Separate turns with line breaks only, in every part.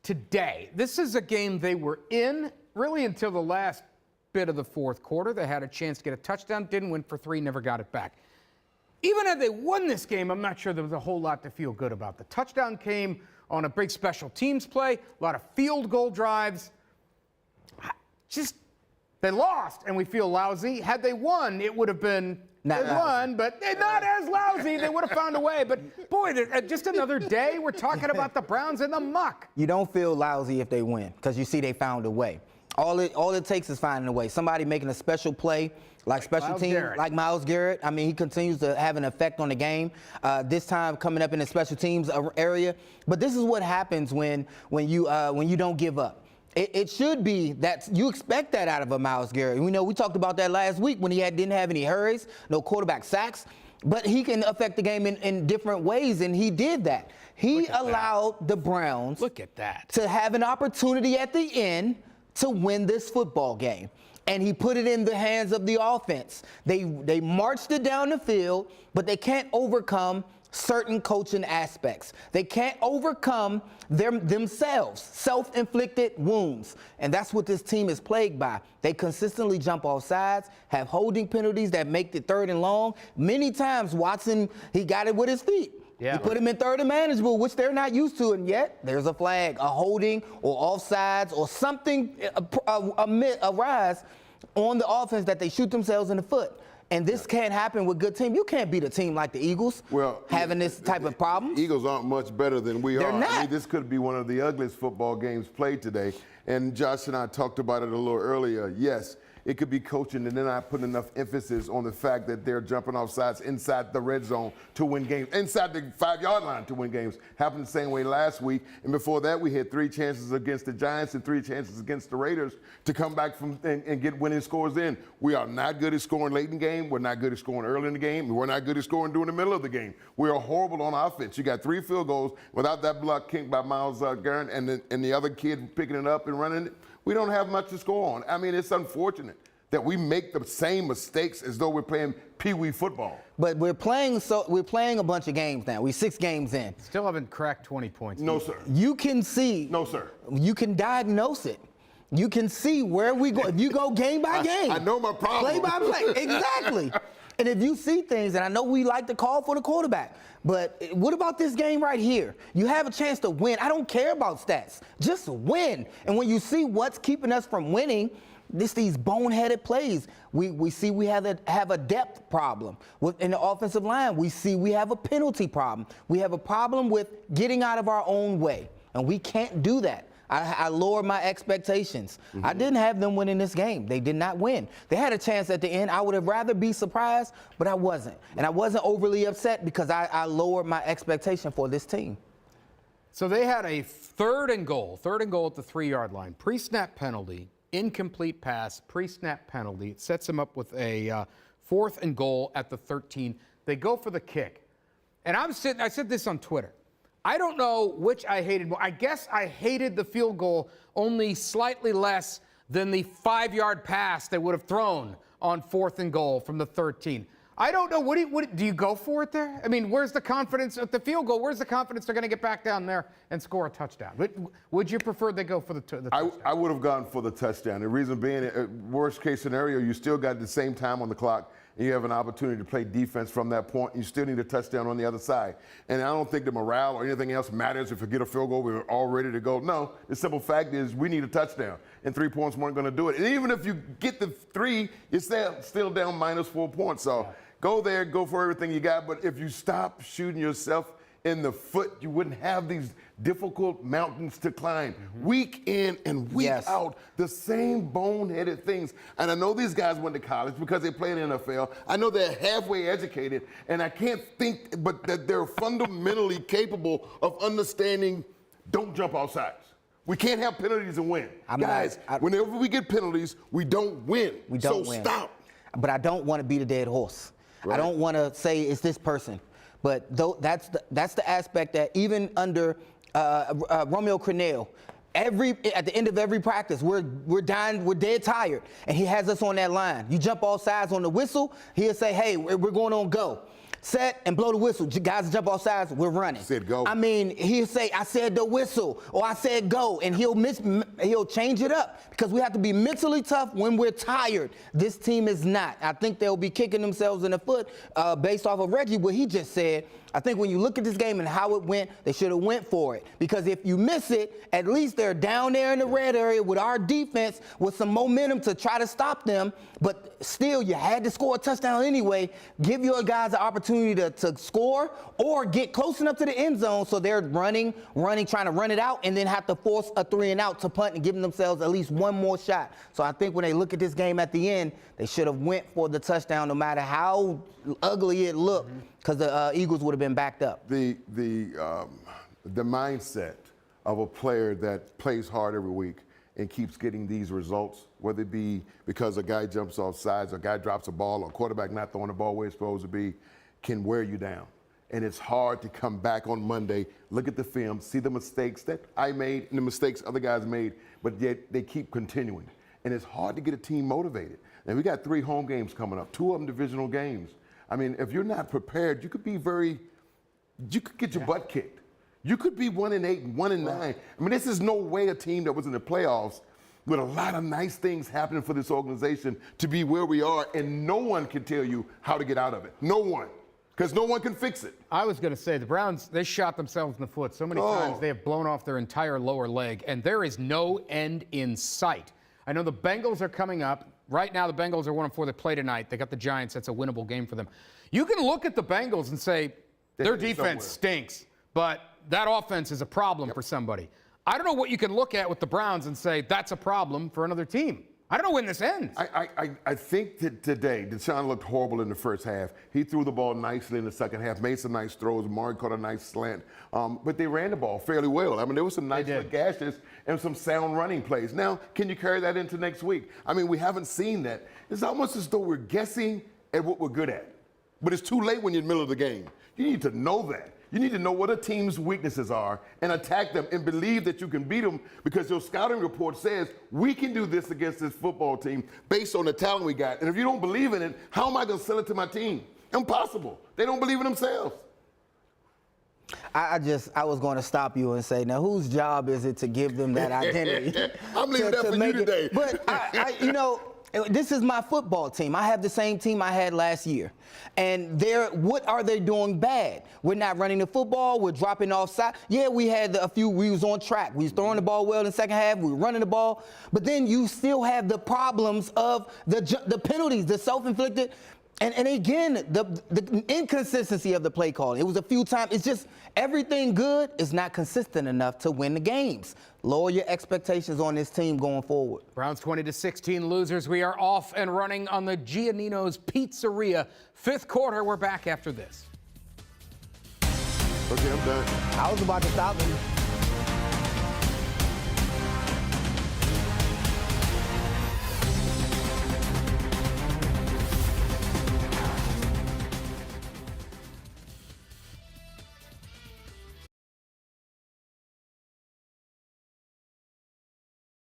today. This is a game they were in really until the last bit of the fourth quarter. They had a chance to get a touchdown, didn't win for 3, never got it back. Even had they won this game, I'm not sure there was a whole lot to feel good about. The touchdown came on a big special teams play, a lot of field goal drives. They lost, and we feel lousy. Had they won, it would have been they won, but they're not as lousy. They would have found a way. But, boy, just another day, we're talking about the Browns in the muck.
You don't feel lousy if they win because you see they found a way. All it takes is finding a way. Somebody making a special play, like special teams, like Myles Garrett. I mean, he continues to have an effect on the game. This time coming up in the special teams area. But this is what happens when you don't give up. It should be that you expect that out of a Myles Garrett. We talked about that last week when he didn't have any hurries, no quarterback sacks, but he can affect the game in different ways, and he did that. He allowed the Browns to have an opportunity at the end to win this football game. And he put it in the hands of the offense. They marched it down the field, but they can't overcome certain coaching aspects. They can't overcome themselves, self-inflicted wounds. And that's what this team is plagued by. They consistently jump off sides, have holding penalties that make it 3rd and long. Many times, Watson, he got it with his feet. Yeah. He put him in 3rd and manageable, which they're not used to, and yet there's a flag, a holding or offsides or something arise on the offense that they shoot themselves in the foot. And this can't happen with good team. You can't beat a team like the Eagles having this type of problems.
Eagles aren't much better than we are.
They're not.
I mean, this could be one of the ugliest football games played today. And Josh and I talked about it a little earlier. Yes, it could be coaching, and they're not putting enough emphasis on the fact that they're jumping off sides inside the red zone to win games, inside the 5-yard line to win games. Happened the same way last week. And before that, we had 3 chances against the Giants and 3 chances against the Raiders to come back and get winning scores in. We are not good at scoring late in the game. We're not good at scoring early in the game. We're not good at scoring during the middle of the game. We are horrible on offense. You got 3 field goals without that block kicked by Myles Garrett and the other kid picking it up and running it. We don't have much to score on. I mean, it's unfortunate that we make the same mistakes as though we're playing pee-wee football.
But we're playing a bunch of games now. We're 6 games in.
Still haven't cracked 20 points.
No, sir.
You can see.
No, sir.
You can diagnose it. You can see where we go. If you go game by game.
I know my problem.
Play by play. Exactly. And if you see things, and I know we like to call for the quarterback, but what about this game right here? You have a chance to win. I don't care about stats. Just win. And when you see what's keeping us from winning, these boneheaded plays. We see we have a depth problem in the offensive line. We see we have a penalty problem. We have a problem with getting out of our own way, and we can't do that. I lowered my expectations. I didn't have them winning this game. They did not win. They had a chance at the end. I would have rather be surprised, but I wasn't. And I wasn't overly upset because I lowered my expectation for this team.
So they had a 3rd and goal at the 3-yard line, pre-snap penalty. Incomplete pass, pre-snap penalty. It sets them up with a 4th and goal at the 13. They go for the kick. And I said this on Twitter. I don't know which I hated more. I guess I hated the field goal only slightly less than the 5-yard pass they would have thrown on 4th and goal from the 13. I don't know. Do you go for it there? I mean, where's the confidence at the field goal? Where's the confidence they're going to get back down there and score a touchdown? Would you prefer they go for the touchdown?
I would have gone for the touchdown. The reason being, worst case scenario, you still got the same time on the clock, and you have an opportunity to play defense from that point. You still need a touchdown on the other side. And I don't think the morale or anything else matters if you get a field goal, we're all ready to go. No, the simple fact is we need a touchdown, and 3 points weren't going to do it. And even if you get the 3, you're still down minus 4 points. So go there, go for everything you got. But if you stop shooting yourself in the foot, you wouldn't have these difficult mountains to climb. Week in and week out, the same boneheaded things. And I know these guys went to college because they play in the NFL. I know they're halfway educated, and I can't think but that they're fundamentally capable of understanding don't jump off sides. We can't have penalties and win. Whenever we get penalties, we don't win. So stop.
But I don't want to beat a dead horse. Right. I don't want to say it's this person. But that's the aspect that even under Romeo Crennel, at the end of every practice, we're dead tired, and he has us on that line. You jump all sides on the whistle, he'll say, hey, we're going on go. set and blow the whistle. Guys jump off sides, we're running.
Said go.
I mean, he'll say, I said the whistle, or I said go, and he'll change it up because we have to be mentally tough when we're tired. This team is not. I think they'll be kicking themselves in the foot based off of Reggie, what he just said. I think when you look at this game and how it went, they should have went for it. Because if you miss it, at least they're down there in the red area with our defense with some momentum to try to stop them. But still, you had to score a touchdown anyway. Give your guys the opportunity to score or get close enough to the end zone so they're running, trying to run it out, and then have to force a 3-and-out to punt and give themselves at least one more shot. So I think when they look at this game at the end, they should have went for the touchdown no matter how ugly it looked, because the Eagles would have been backed up.
The mindset of a player that plays hard every week and keeps getting these results, whether it be because a guy jumps off sides, or a guy drops a ball, or a quarterback not throwing the ball where it's supposed to be, can wear you down. And it's hard to come back on Monday, look at the film, see the mistakes that I made and the mistakes other guys made, but yet they keep continuing. And it's hard to get a team motivated. And we got 3 home games coming up, 2 of them divisional games. I mean, if you're not prepared, you could get your butt kicked. You could be 1-8, 1-9. I mean, this is no way a team that was in the playoffs with a lot of nice things happening for this organization to be where we are, and no one can tell you how to get out of it. No one. Because no one can fix it.
I was going to say, the Browns, they shot themselves in the foot so many times they have blown off their entire lower leg, and there is no end in sight. I know the Bengals are coming up. Right now, the Bengals are 1-4. They play tonight. They got the Giants. That's a winnable game for them. You can look at the Bengals and say, their defense stinks, but that offense is a problem for somebody. I don't know what you can look at with the Browns and say, that's a problem for another team. I don't know when this ends.
I think that today, Deshaun looked horrible in the first half. He threw the ball nicely in the second half, made some nice throws. Mark caught a nice slant. But they ran the ball fairly well. I mean, there was some nice gashes and some sound running plays. Now, can you carry that into next week? I mean, we haven't seen that. It's almost as though we're guessing at what we're good at. But it's too late when you're in the middle of the game. You need to know that. You need to know what a team's weaknesses are and attack them and believe that you can beat them, because your scouting report says we can do this against this football team based on the talent we got. And if you don't believe in it, how am I going to sell it to my team? Impossible. They don't believe in themselves.
I was going to stop you and say, now whose job is it to give them that identity?
I'm leaving that for you today.
But you know, this is my football team. I have the same team I had last year. And what are they doing bad? We're not running the football. We're dropping offside. Yeah, we had we was on track. We was throwing the ball well in the second half. We were running the ball. But then you still have the problems of the penalties, the self-inflicted. And again, the inconsistency of the play calling. It was a few times. It's just everything good is not consistent enough to win the games. Lower your expectations on this team going forward.
Browns 20-16 losers. We are off and running on the Giannino's Pizzeria. 5th quarter, we're back after this.
Okay, I'm done.
I was about to stop him.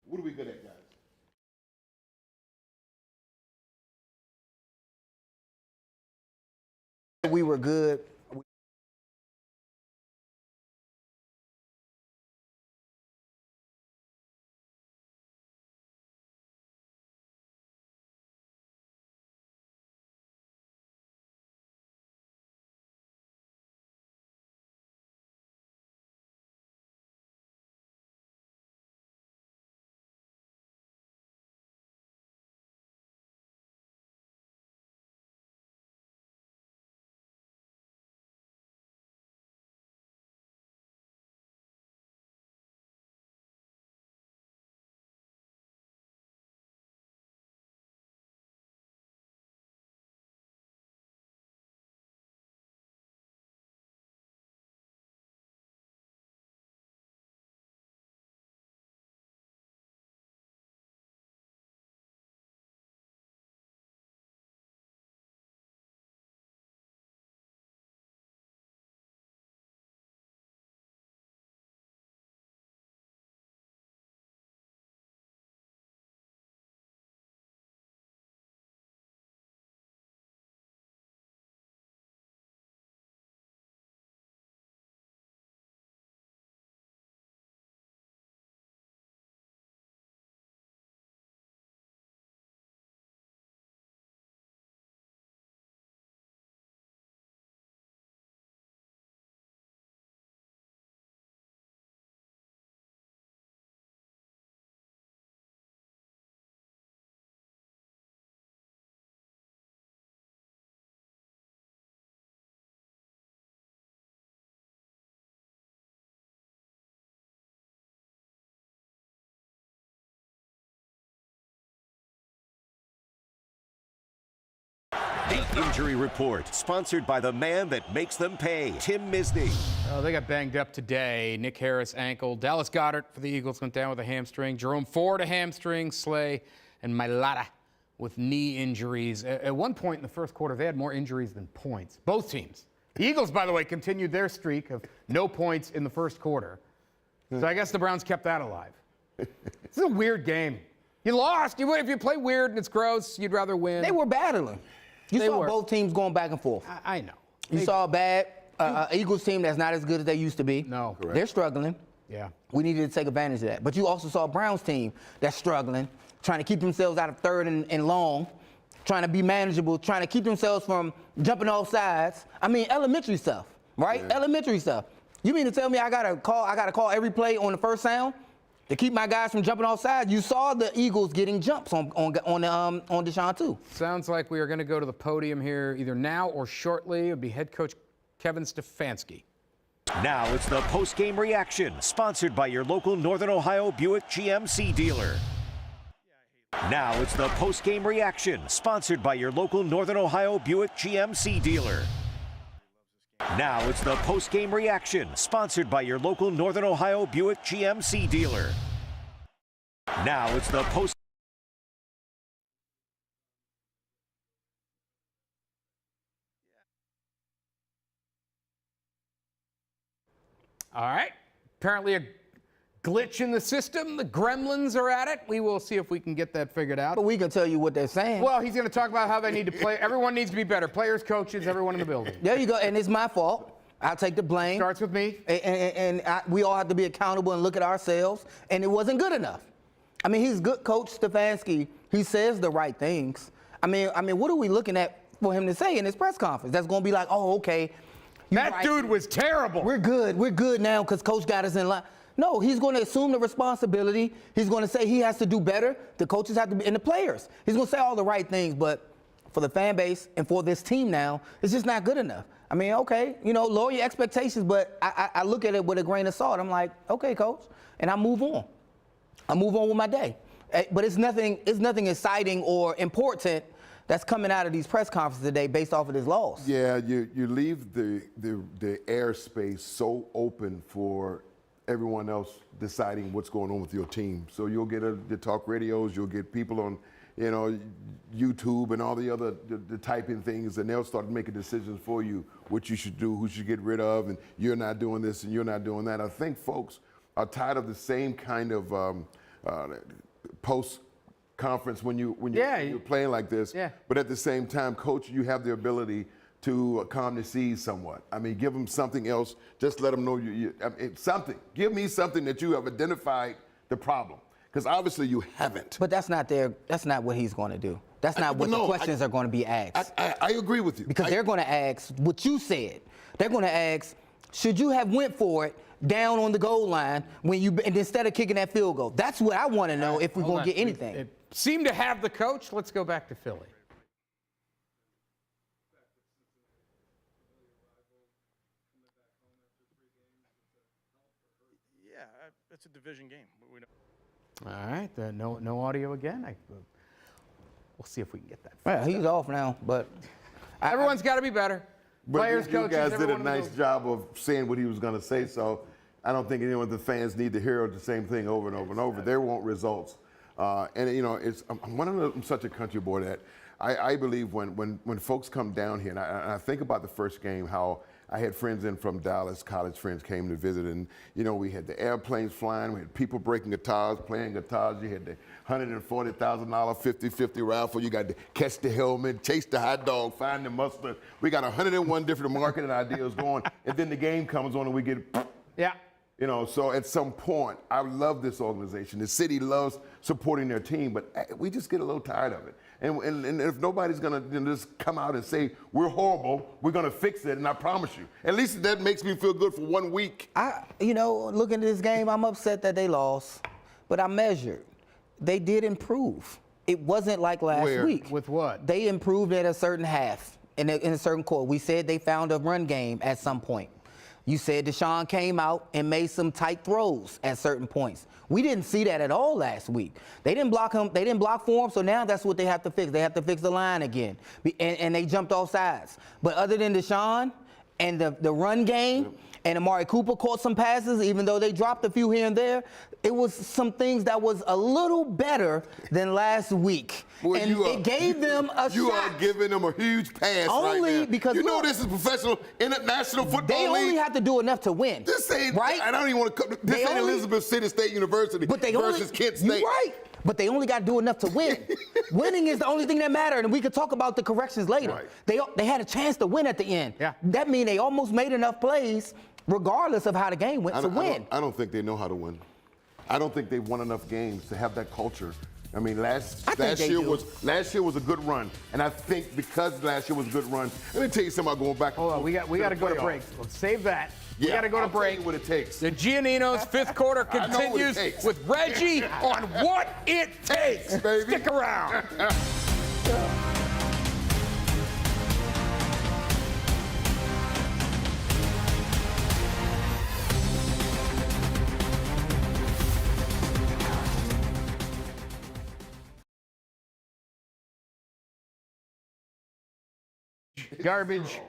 What are we good at, guys?
We were good.
Injury Report, sponsored by the man that makes them pay, Tim Misney.
Oh, they got banged up today. Nick Harris, ankle. Dallas Goedert for the Eagles went down with a hamstring. Jerome Ford, a hamstring. Slay and Mailata with knee injuries. At one point in the first quarter, they had more injuries than points. Both teams. The Eagles, by the way, continued their streak of no points in the first quarter. So I guess the Browns kept that alive. This is a weird game. You lost. If you play weird and it's gross, you'd rather win.
They were battling. You saw both teams going back and forth.
I know.
You saw a bad Eagles team that's not as good as they used to be.
No.
Correct.
They're struggling.
Yeah.
We needed to take advantage of that. But you also saw a Browns team that's struggling, trying to keep themselves out of third and long, trying to be manageable, trying to keep themselves from jumping off sides. I mean, elementary stuff, right?
Yeah.
Elementary stuff. You mean to tell me I gotta call every play on the first sound to keep my guys from jumping off sides? You saw the Eagles getting jumps on Deshaun too.
Sounds like we are going to go to the podium here either now or shortly. It'll be head coach Kevin Stefanski.
Now it's the post-game reaction, sponsored by your local Northern Ohio Buick GMC dealer. Now it's the post-game reaction, sponsored by your local Northern Ohio Buick GMC dealer. Now it's the post-game reaction, sponsored by your local Northern Ohio Buick GMC dealer. Now it's the post.
All right. Apparently a glitch in the system. The gremlins are at it. We will see if we can get that figured out.
But we can tell you what they're saying.
Well, he's going to talk about how they need to play. Everyone needs to be better. Players, coaches, everyone in the building.
There you go. And it's my fault. I'll take the blame.
Starts with me.
We all have to be accountable and look at ourselves. And it wasn't good enough. I mean, he's good, Coach Stefanski. He says the right things. I mean, what are we looking at for him to say in his press conference? That's going to be like, oh, okay.
That dude was terrible.
We're good. We're good now because Coach got us in line. No, he's going to assume the responsibility. He's going to say he has to do better. The coaches have to be, and the players. He's going to say all the right things, but for the fan base and for this team now, it's just not good enough. I mean, okay, lower your expectations, but I look at it with a grain of salt. I'm like, okay, Coach, and I move on. I move on with my day. But it's nothing exciting or important that's coming out of these press conferences today based off of this loss.
Yeah, you leave the airspace so open for everyone else deciding what's going on with your team. So you'll get the talk radios, you'll get people on, YouTube and all the other the typing things, and they'll start making decisions for you, what you should do, who you should get rid of, and you're not doing this and you're not doing that. I think folks are tired of the same kind of post-conference when you're playing like this.
Yeah.
But at the same time, Coach, you have the ability to calm the seas somewhat. I mean, give them something else. Just let them know something. Give me something that you have identified the problem, because obviously you haven't.
But that's not what he's going to do. That's not what the questions are going to be asked.
I agree with you.
Because they're going to ask what you said. They're going to ask, should you have went for it down on the goal line and instead of kicking that field goal? That's what I want to know if we're going to get anything.
It seemed to have the coach. Let's go back to Philly.
Yeah, it's a division game. We know.
All right. No audio again. We'll see if we can get that.
Well, he's off now, but
Everyone's got to be better.
But
Players,
you
coaches,
guys did a
everyone in the
nice
building.
job of saying what he was going to say, so I don't think anyone of the fans need to hear the same thing over and over and over. They want results. I'm such a country boy that I believe when folks come down here, and I think about the first game, how I had friends in from Dallas, college friends came to visit, and we had the airplanes flying, we had people breaking guitars, playing guitars, you had the $140,000 50-50 raffle, you got to catch the helmet, chase the hot dog, find the mustard. We got 101 different marketing ideas going, and then the game comes on and we get,
Yeah.
So at some point, I love this organization. The city loves supporting their team, but we just get a little tired of it. And if nobody's gonna just come out and say, we're horrible, we're gonna fix it, and I promise you. At least that makes me feel good for 1 week.
Looking at this game, I'm upset that they lost, but I measured. They did improve. It wasn't like last week.
With what?
They improved at a certain half, in a certain quarter. We said they found a run game at some point. You said Deshaun came out and made some tight throws at certain points. We didn't see that at all last week. They didn't block him. They didn't block for him, so now that's what they have to fix. They have to fix the line again. And they jumped off sides. But other than Deshaun and the run game, and Amari Cooper caught some passes, even though they dropped a few here and there, it was some things that was a little better than last week.
Boy,
and it gave them a
You
shot.
are giving them a huge pass
Only
right now.
because
you know
look,
this is professional international football
They
league.
only have to do enough to win.
This ain't
right.
I don't even want to come. This ain't Elizabeth City State University versus Kent State.
You're right. But they only got to do enough to win. Winning is the only thing that mattered, and we could talk about the corrections later.
Right.
They had a chance to win at the end.
Yeah.
That means they almost made enough plays, regardless of how the game went, to win.
I don't think they know how to win. I don't think they've won enough games to have that culture. I mean, last year was a good run, and I think because last year was a good run. Let me tell you something about going back.
Hold on, we got to go to break. Let's save that. We
Yeah,
got to go to
I'll tell
break.
you what it takes.
The Giannino's fifth quarter
I know what it
continues
takes.
with Reggie on what it takes.
Baby.
Stick around. Garbage.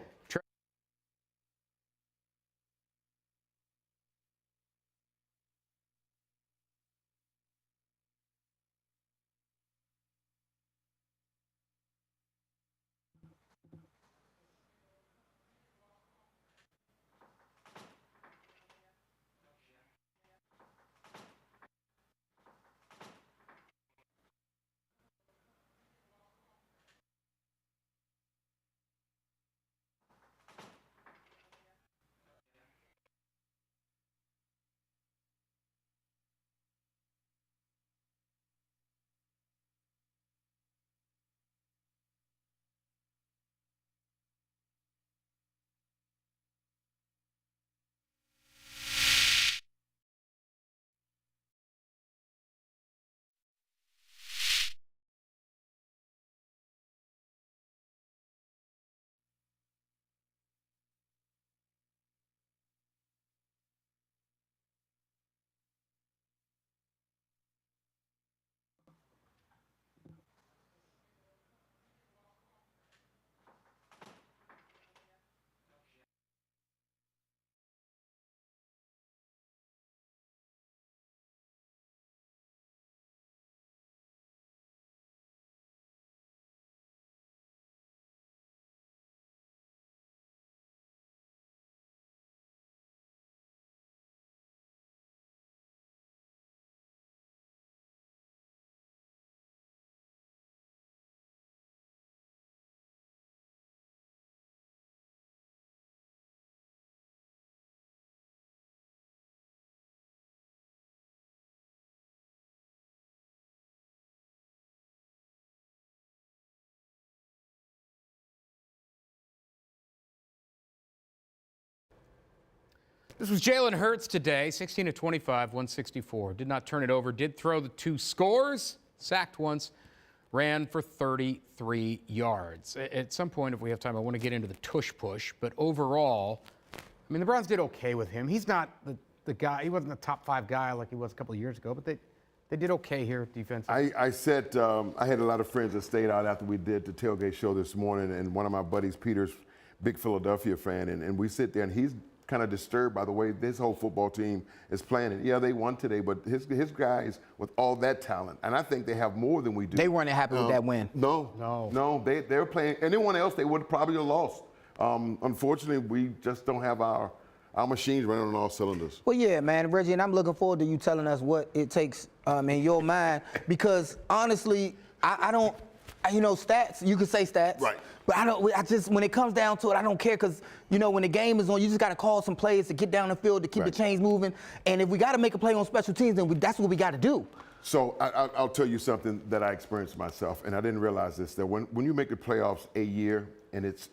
This was Jalen Hurts today, 16 of 25, 164. Did not turn it over, did throw the 2 scores, sacked once, ran for 33 yards. At some point, if we have time, I want to get into the Tush push, but overall, I mean, the Browns did okay with him. He's not the guy, he wasn't a top 5 guy like he was a couple of years ago, but they did okay here defensively.
I said I had a lot of friends that stayed out after we did the tailgate show this morning, and one of my buddies, Peter's big Philadelphia fan, and we sit there, and he's kind of disturbed by the way this whole football team is playing. And yeah, they won today, but his guys with all that talent, and I think they have more than we do.
They weren't happy with that win.
No. They're playing. Anyone else, they would probably have lost. Unfortunately, we just don't have our machines running on all cylinders.
Well, yeah, man, Reggie, and I'm looking forward to you telling us what it takes in your mind, because honestly, I don't, stats, you could say stats.
Right.
But I just, when it comes down to it, I don't care, because, when the game is on, you just got to call some plays to get down the field, to keep the chains moving. And if we got to make a play on special teams, then that's what we got to do.
So I'll tell you something that I experienced myself, and I didn't realize this, that when you make the playoffs a year, and it's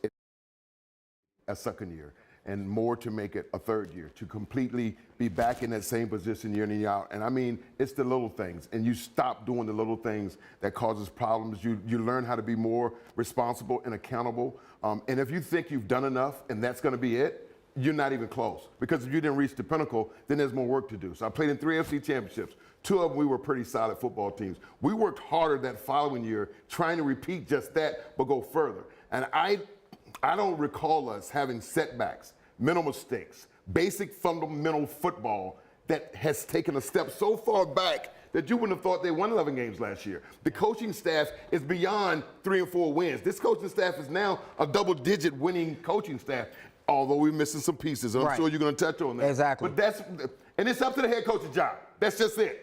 a second year, and more to make it a third year, to completely be back in that same position year in and year out. And I mean, it's the little things, and you stop doing the little things that causes problems. You learn how to be more responsible and accountable. And if you think you've done enough and that's going to be it, you're not even close. Because if you didn't reach the pinnacle, then there's more work to do. So I played in 3 FC championships. 2 of them, we were pretty solid football teams. We worked harder that following year trying to repeat just that, but go further. And I don't recall us having setbacks, mental mistakes, basic fundamental football that has taken a step so far back that you wouldn't have thought they won 11 games last year. The coaching staff is beyond 3 or 4 wins. This coaching staff is now a double-digit winning coaching staff, although we're missing some pieces. I'm sure you're going to touch on that.
Exactly.
But and it's up to the head coach's job. That's just it.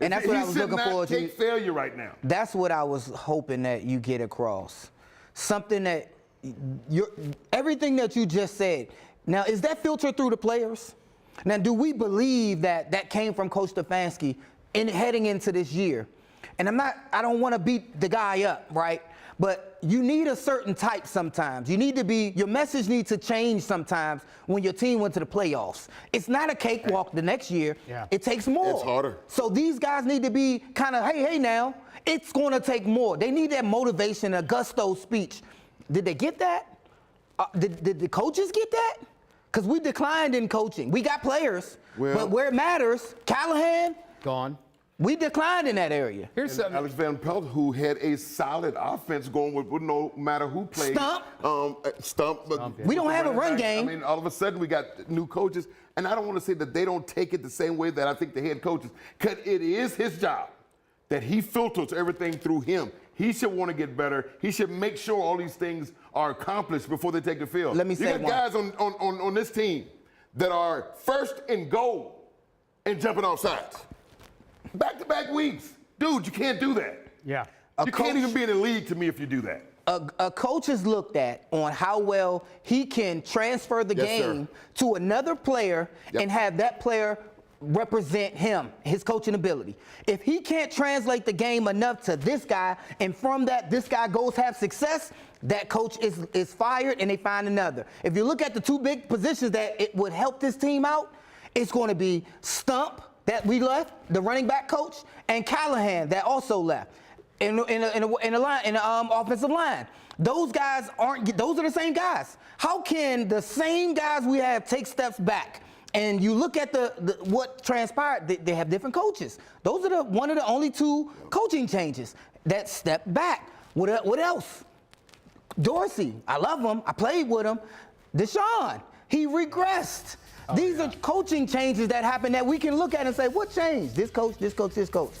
And that's what I was looking forward to.
He should not take failure right now.
That's what I was hoping that you get across. Something that everything that you just said. Now, is that filtered through the players? Now, do we believe that that came from Coach Stefanski heading into this year? And I don't want to beat the guy up, right? But you need a certain type sometimes. Your message needs to change sometimes when your team went to the playoffs. It's not a cakewalk the next year.
Yeah.
It takes more.
It's harder.
So these guys need to be kind of, hey now, it's going to take more. They need that motivation, a gusto speech. Did they get that? Did the coaches get that? Because we declined in coaching. We got players, but where it matters, Callahan,
Gone.
we declined in that area.
Here's something.
Alex Van Pelt, who had a solid offense going with no matter who played. Stump.
We don't have a run game.
I mean, all of a sudden we got new coaches, and I don't want to say that they don't take it the same way that I think the head coaches, because it is his job that he filters everything through him. He should want to get better. He should make sure all these things are accomplished before they take the field.
Let me say
you got guys on this team that are first and goal and jumping off sides. Back-to-back weeks. Dude, you can't do that.
Yeah.
You can't even be in the league to me if you do that.
A coach is looked at on how well he can transfer the game to another player and have that player represent him, his coaching ability. If he can't translate the game enough to this guy, and from that this guy goes have success, that coach is fired and they find another. If you look at the 2 big positions that it would help this team out, it's going to be Stump that we left, the running back coach, and Callahan that also left in the offensive line. Those guys those are the same guys. How can the same guys we have take steps back? And you look at what transpired, they have different coaches. Those are one of the only 2 coaching changes that step back. What else? Dorsey, I love him. I played with him. Deshaun, he regressed. These are coaching changes that happen that we can look at and say, what changed? This coach, this coach, this coach.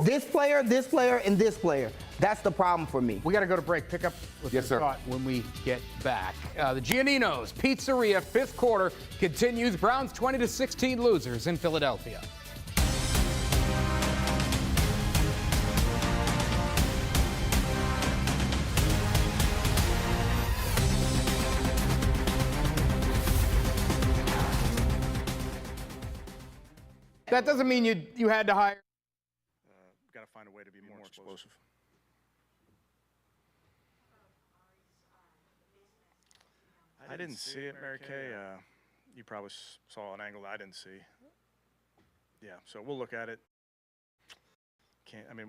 This player, and this player. That's the problem for me.
We got to go to break. Pick up with your thought when we get back. The Giannino's Pizzeria 5th quarter continues. Browns 20-16 losers in Philadelphia. That doesn't mean you had to hire.
Got to find a way to be more explosive. I didn't see it, Mary Kay. You probably saw an angle that I didn't see. Yeah, so we'll look at it.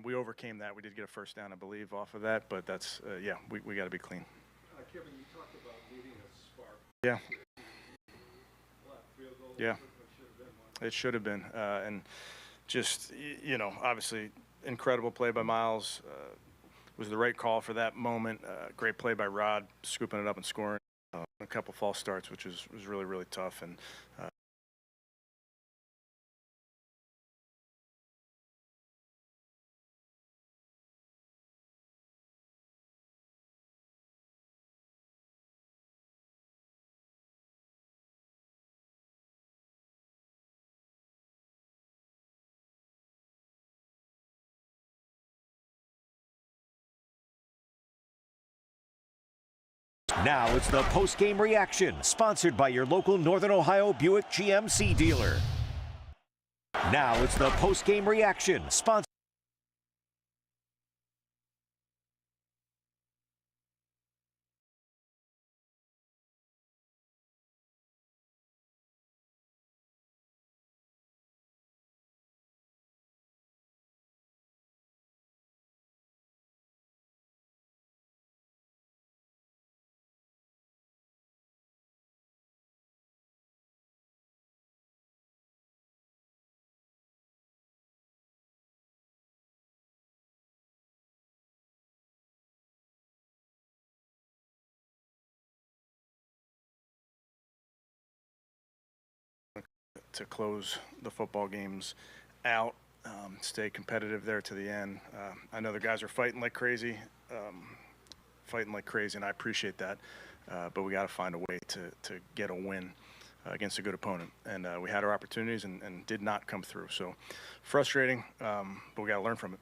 We overcame that. We did get a first down, I believe, off of that, but that's, we got to be clean.
Kevin, you talked about needing a spark.
Yeah. Yeah. It should have been. And just, obviously, incredible play by Miles. Was the right call for that moment. Great play by Rod, scooping it up and scoring. A couple false starts, which was really, really tough. And
Now it's the post-game reaction, sponsored by your local Northern Ohio Buick GMC dealer. Now it's the post-game reaction, sponsored
to close the football games out, stay competitive there to the end. I know the guys are fighting like crazy, and I appreciate that. But we got to find a way to get a win against a good opponent. And we had our opportunities and did not come through. So frustrating, but we got to learn from it.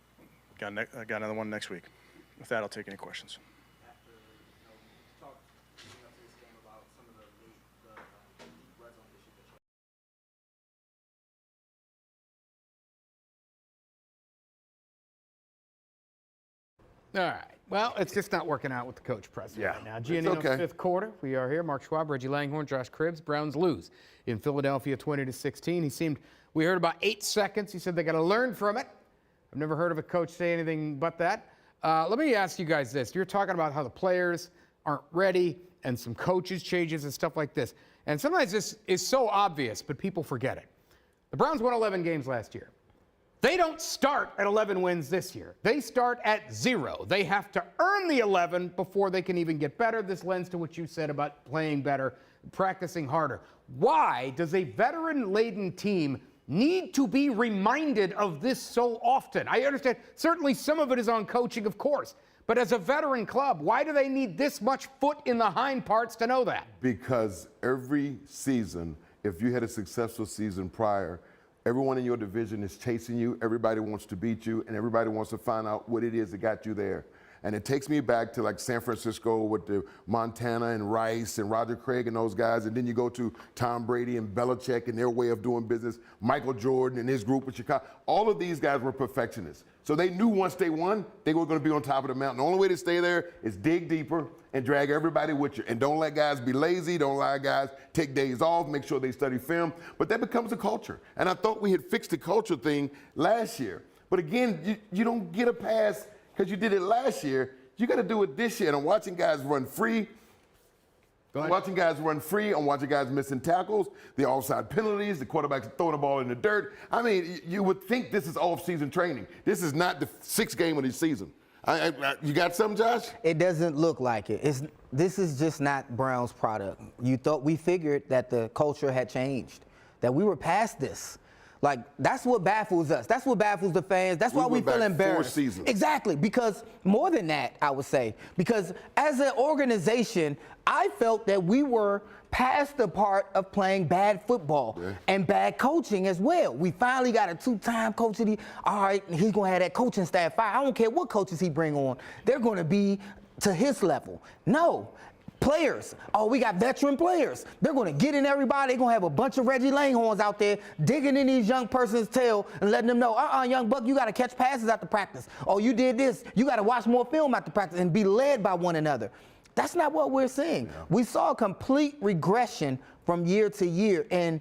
Got another one next week. With that, I'll take any questions.
All right. Well, it's just not working out with the coach present right now.
It's
Giannino's
okay.
fifth quarter. We are here. Mark Schwab, Reggie Langhorne, Josh Cribbs. Browns lose in Philadelphia 20-16. We heard about 8 seconds. He said they got to learn from it. I've never heard of a coach say anything but that. Let me ask you guys this. You're talking about how the players aren't ready and some coaches changes and stuff like this. And sometimes this is so obvious, but people forget it. The Browns won 11 games last year. They don't start at 11 wins this year. They start at 0. They have to earn the 11 before they can even get better. This lends to what you said about playing better, practicing harder. Why does a veteran-laden team need to be reminded of this so often? I understand certainly some of it is on coaching, of course. But as a veteran club, why do they need this much foot in the hind parts to know that?
Because every season, if you had a successful season prior, everyone in your division is chasing you, everybody wants to beat you, and everybody wants to find out what it is that got you there. And it takes me back to like San Francisco with the Montana and Rice and Roger Craig and those guys. And then you go to Tom Brady and Belichick and their way of doing business, Michael Jordan and his group in Chicago. All of these guys were perfectionists. So they knew once they won, they were going to be on top of the mountain. The only way to stay there is dig deeper and drag everybody with you. And don't let guys be lazy. Don't let guys take days off. Make sure they study film. But that becomes a culture. And I thought we had fixed the culture thing last year. But again, you don't get a pass because you did it last year. You got to do it this year. And I'm watching guys run free. I'm watching guys run free. I'm watching guys missing tackles, the offside penalties, the quarterbacks throwing the ball in the dirt. I mean, you would think this is off-season training. This is not the 6th game of the season. You got something, Josh?
It doesn't look like it. This is just not Brown's product. We figured that the culture had changed, that we were past this. Like, that's what baffles us. That's what baffles the fans. That's why we feel embarrassed.
4 seasons.
Exactly, because more than that, I would say. Because as an organization, I felt that we were past the part of playing bad football and bad coaching as well. We finally got a 2-time coach. All right, he's going to have that coaching staff fire. I don't care what coaches he bring on. They're going to be to his level. No. Players. Oh, we got veteran players. They're going to get in everybody. They're going to have a bunch of Reggie Langhorns out there digging in these young person's tail and letting them know, young buck, you got to catch passes after practice. Oh, you did this. You got to watch more film after practice and be led by one another. That's not what we're seeing. Yeah. We saw a complete regression from year to year, and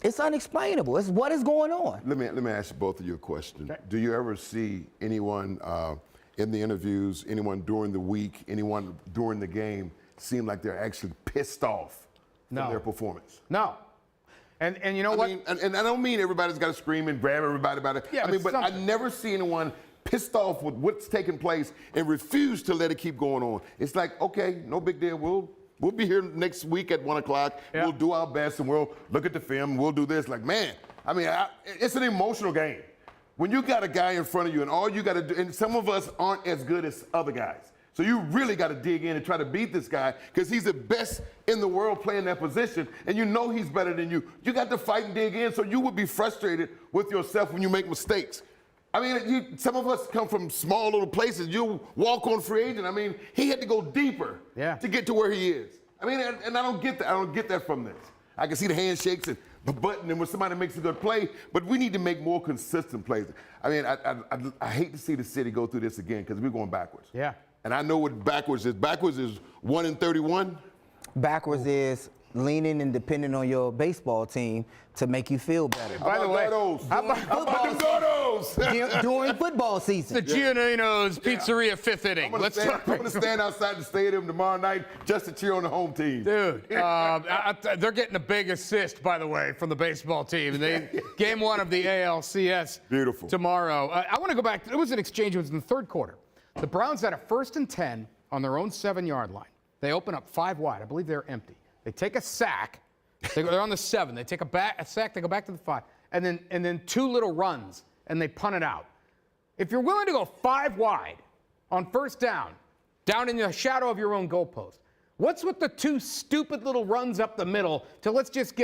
it's unexplainable. It's what is going on.
Let me ask both of you a question. Okay. Do you ever see anyone in the interviews, anyone during the week, anyone during the game, seem like they're actually pissed off from their performance?
No. And you know what?
And I don't mean everybody's got to scream and grab everybody about it.
Yeah,
but I never see anyone pissed off with what's taking place and refuse to let it keep going on. It's like, okay, no big deal. We'll be here next week at 1 o'clock. Yeah. We'll do our best and we'll look at the film. We'll do this. Like, man, it's an emotional game. When you got a guy in front of you and all you got to do, and some of us aren't as good as other guys. So you really got to dig in and try to beat this guy because he's the best in the world playing that position, and you know he's better than you. You got to fight and dig in, so you would be frustrated with yourself when you make mistakes. I mean, some of us come from small little places. You walk on free agent. I mean, he had to go deeper to get to where he is. I mean, and I don't get that. I don't get that from this. I can see the handshakes and the button and when somebody makes a good play, but we need to make more consistent plays. I mean, I hate to see the city go through this again because we're going backwards. Yeah. And I know what backwards is. Backwards is 1-31.
Backwards is leaning and depending on your baseball team to make you feel better.
By the way, how about the
during football season?
The Giannino's Pizzeria 5th inning.
I'm going to stand outside the stadium tomorrow night just to cheer on the home team.
Dude, they're getting a big assist, by the way, from the baseball team. Game 1 of the ALCS
Beautiful.
Tomorrow. I want to go back. It was an exchange. It was in the 3rd quarter. The Browns had a 1st and 10 on their own 7-yard line. They open up 5 wide. I believe they're empty. They take a sack They're on the 7. They take a sack. They go back to the 5, and then 2 little runs, and they punt it out. If you're willing to go 5 wide on first down in the shadow of your own goalpost, what's with the 2 stupid little runs up the middle to let's just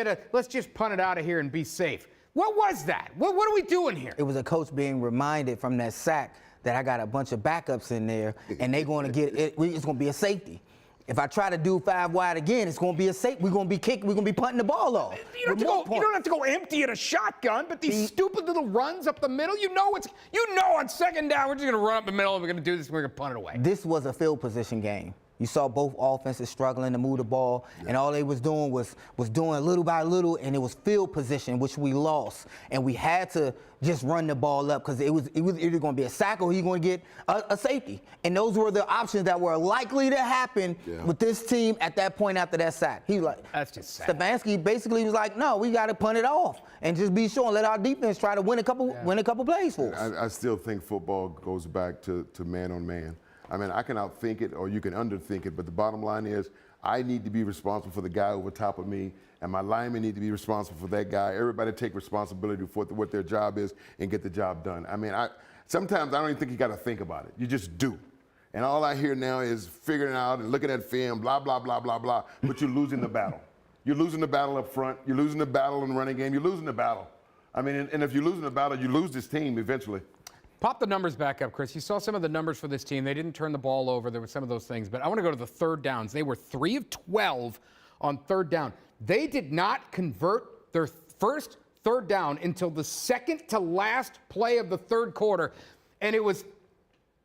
punt it out of here and be safe? What was that? What are we doing here?
It was a coach being reminded from that sack that I got a bunch of backups in there, and they're going to get it. It's going to be a safety. If I try to do 5 wide again, it's going to be a safety. We're going to be kicking. We're going to be punting the ball off.
You don't have to go empty at a shotgun, but these stupid little runs up the middle, on second down, we're just going to run up the middle and we're going to do this and we're going to punt it away.
This was a field position game. You saw both offenses struggling to move the ball, and all they was doing was doing little by little, and it was field position, which we lost. And we had to just run the ball up because it was either going to be a sack or he's going to get a safety. And those were the options that were likely to happen with this team at that point after that sack. He was like,
that's just sad.
Stefanski basically was like, no, we got to punt it off and just be sure and let our defense try to win a couple plays for us.
I still think football goes back to man on man. I mean, I can outthink it or you can underthink it, but the bottom line is I need to be responsible for the guy over top of me, and my linemen need to be responsible for that guy. Everybody take responsibility for what their job is and get the job done. I mean, sometimes I don't even think you got to think about it. You just do. And all I hear now is figuring out and looking at film, blah, blah, blah, blah, blah, but you're losing the battle. You're losing the battle up front. You're losing the battle in the running game. You're losing the battle. I mean, and if you're losing the battle, you lose this team eventually.
Pop the numbers back up, Chris. You saw some of the numbers for this team. They didn't turn the ball over. There were some of those things. But I want to go to the third downs. They were 3 of 12 on third down. They did not convert their first third down until the second to last play of the third quarter. And it was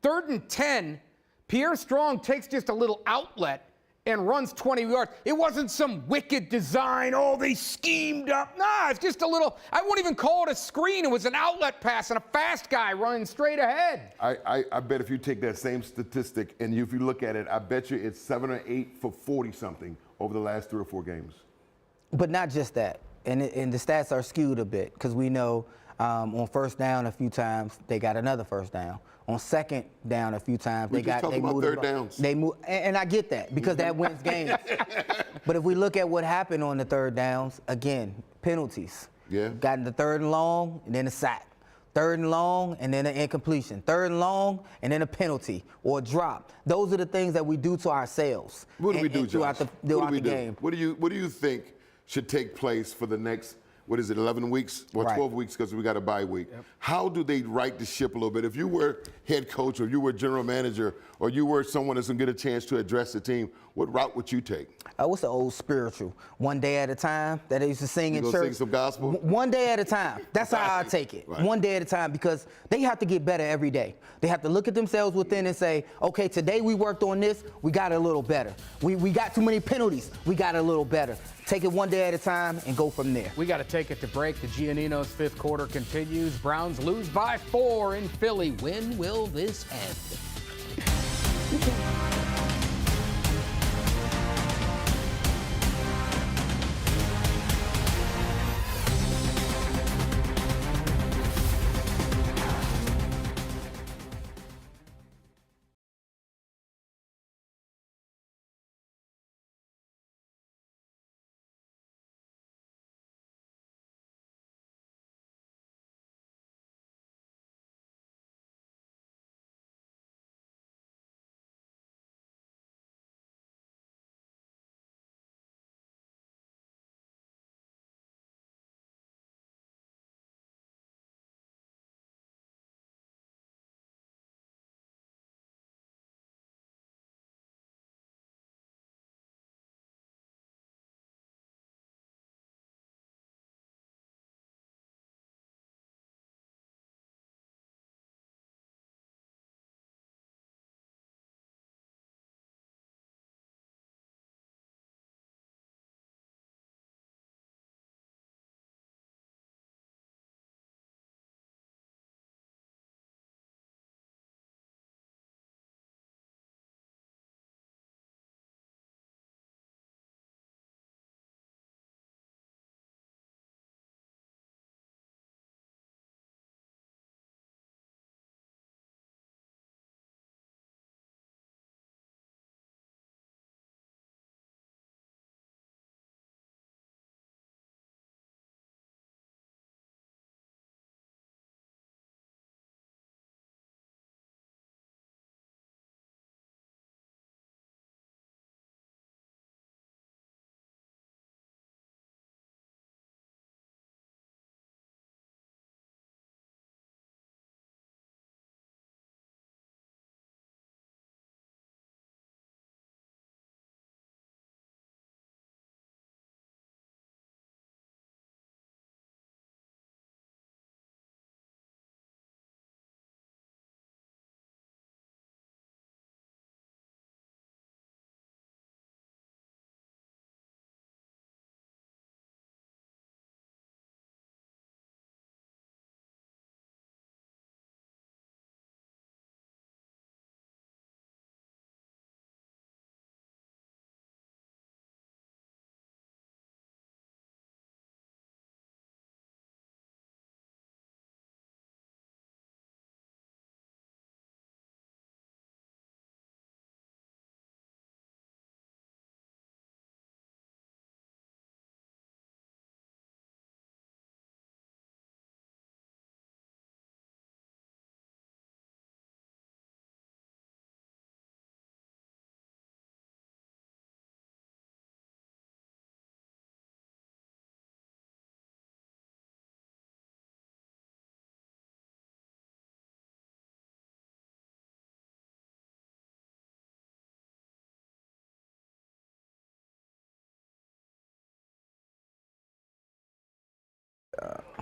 3rd and 10. Pierre Strong takes just a little outlet and runs 20 yards. It wasn't some wicked design, they schemed up. Nah, it's just a little, I won't even call it a screen. It was an outlet pass and a fast guy running straight ahead.
I bet if you take that same statistic and if you look at it, I bet you it's 7 or 8 for 40-something over the last 3 or 4 games.
But not just that. And the stats are skewed a bit because we know on first down a few times, they got another first down. On second down a few times, they moved
third downs.
They move, and I get that because that wins games. But if we look at what happened on the third downs, again, penalties.
Yeah.
Got in the 3rd and long, and then a sack. 3rd and long, and then an incompletion. 3rd and long, and then a penalty or a drop. Those are the things that we do to ourselves.
What do we do, Josh?
Throughout the game.
What do you think should take place for the next, 11 weeks or 12 weeks because we got a bye week? Yep. How do they right the ship a little bit? If you were head coach or you were general manager or you were someone that's going to get a chance to address the team, what route would you take?
What's the old spiritual? One day at a time that they used to sing in church.
Sing some gospel?
One day at a time. That's how I take it. Right. One day at a time because they have to get better every day. They have to look at themselves within and say, okay, today we worked on this, we got a little better. We got too many penalties, we got a little better. Take it one day at a time and go from there.
We got to take it to break. The Giannino's 5th quarter continues. Browns lose by 4 in Philly. When will this end?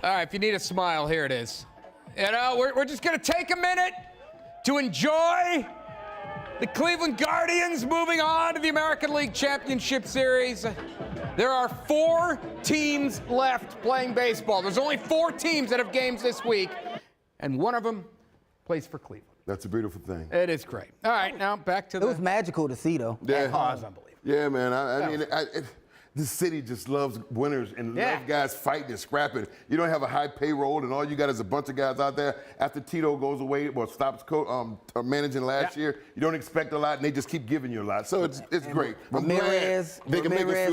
All right, if you need a smile, here it is. You know, we're just going to take a minute to enjoy the Cleveland Guardians moving on to the American League Championship Series. There are 4 teams left playing baseball. There's only 4 teams that have games this week, and one of them plays for Cleveland.
That's a beautiful thing.
It is great. All right, now back to
It was magical to see, though.
Yeah.
Oh, it's unbelievable.
Yeah, man. I mean, this city just loves winners and loves guys fighting and scrapping. You don't have a high payroll, and all you got is a bunch of guys out there. After Tito goes away or stops managing last year, you don't expect a lot, and they just keep giving you a lot. So it's great.
Ramirez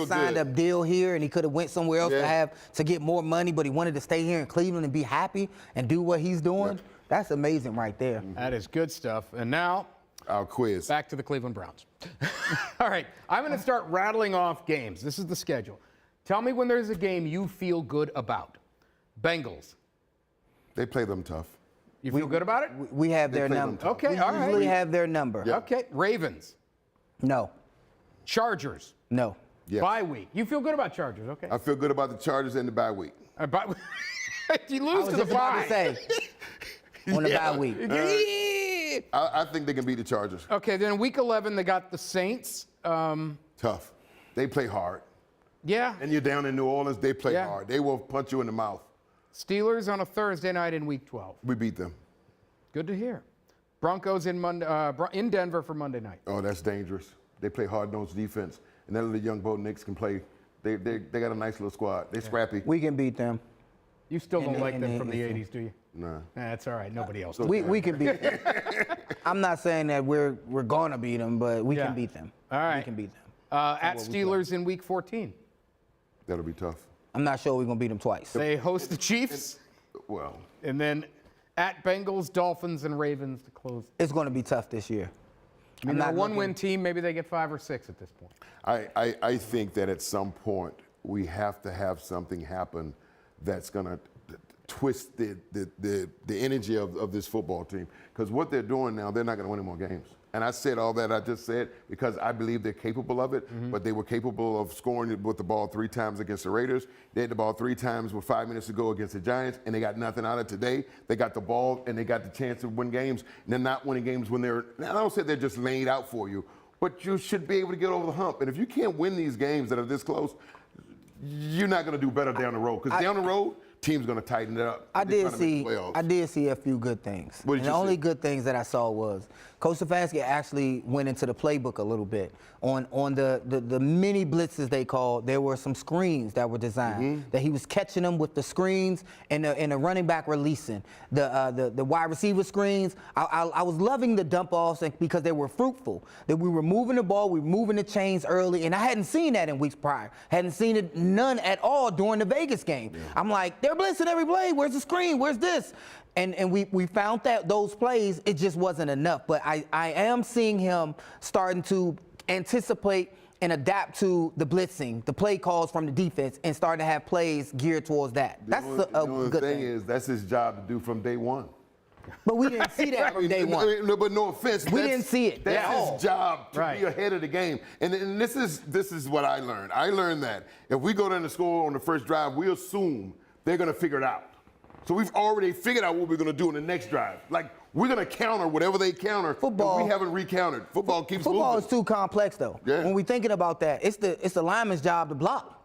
signed a deal here, and he could have went somewhere else to get more money, but he wanted to stay here in Cleveland and be happy and do what he's doing. Yeah. That's amazing right there.
That is good stuff. And now,
our quiz.
Back to the Cleveland Browns. All right, I'm going to start rattling off games. This is the schedule. Tell me when there's a game you feel good about. Bengals.
They play them tough.
You feel good about it?
We have their number.
Okay, all right.
We usually have their number.
Yeah.
Okay, Ravens.
No.
Chargers.
No.
Yes.
Bye week. You feel good about Chargers, okay?
I feel good about the Chargers and the bye week.
You lose to the bye.
On the bye week.
I think they can beat the Chargers.
Okay, then week 11, they got the Saints.
Tough. They play hard.
Yeah.
And you're down in New Orleans, they play hard. They will punch you in the mouth.
Steelers on a Thursday night in week 12.
We beat them.
Good to hear. Broncos in Denver for Monday night.
Oh, that's dangerous. They play hard-nosed defense. And then the young Bo Nix can play. They got a nice little squad. They're scrappy.
We can beat them.
You still don't like them from the 80s, do you?
Nah.
That's all right. Nobody else.
We can beat them. I'm not saying that we're going to beat them, but we can beat them.
All right.
We can beat them.
At Steelers in week 14.
That'll be tough.
I'm not sure we're going to beat them twice.
They host the Chiefs.
Well.
And then at Bengals, Dolphins, and Ravens to close.
It's going to be tough this year.
I mean, they're a one-win team. Maybe they get 5 or 6 at this point.
I think that at some point we have to have something happen that's going to twist the energy of this football team. Because what they're doing now, they're not going to win any more games. And I said all that I just said because I believe they're capable of it, but they were capable of scoring with the ball 3 times against the Raiders. They had the ball 3 times with 5 minutes to go against the Giants, and they got nothing out of it today. They got the ball, and they got the chance to win games. And they're not winning games when they're – I don't say they're just laid out for you, but you should be able to get over the hump. And if you can't win these games that are this close, you're not going to do better down the road. Because down the road – team's going to tighten it up.
I did see a few good things.
What did you
the only
see?
Good things that I saw was Coach Stefanski actually went into the playbook a little bit. On the mini blitzes they called, there were some screens that were designed that he was catching them with the screens and the running back releasing. The wide receiver screens, I was loving the dump offs because they were fruitful. That we were moving the ball, we were moving the chains early, and I hadn't seen that in weeks prior. Hadn't seen it none at all during the Vegas game. Yeah. I'm like, they're blitzing every play. Where's the screen? Where's this? And we found that those plays, it just wasn't enough. But I am seeing him starting to anticipate and adapt to the blitzing, the play calls from the defense, and starting to have plays geared towards that. That's a good thing.
Is that's his job to do from day one.
But we didn't see that from day one.
But no offense,
we didn't see it.
That's his job to be ahead of the game. And this is what I learned. I learned that if we go down to score on the first drive, we assume they're going to figure it out. So we've already figured out what we're going to do in the next drive. Like, we're going to counter whatever they counter.
Football.
We haven't recountered. Football keeps
Football
moving.
is too complex, though.
Yeah.
When we're thinking about that, it's the lineman's job to block.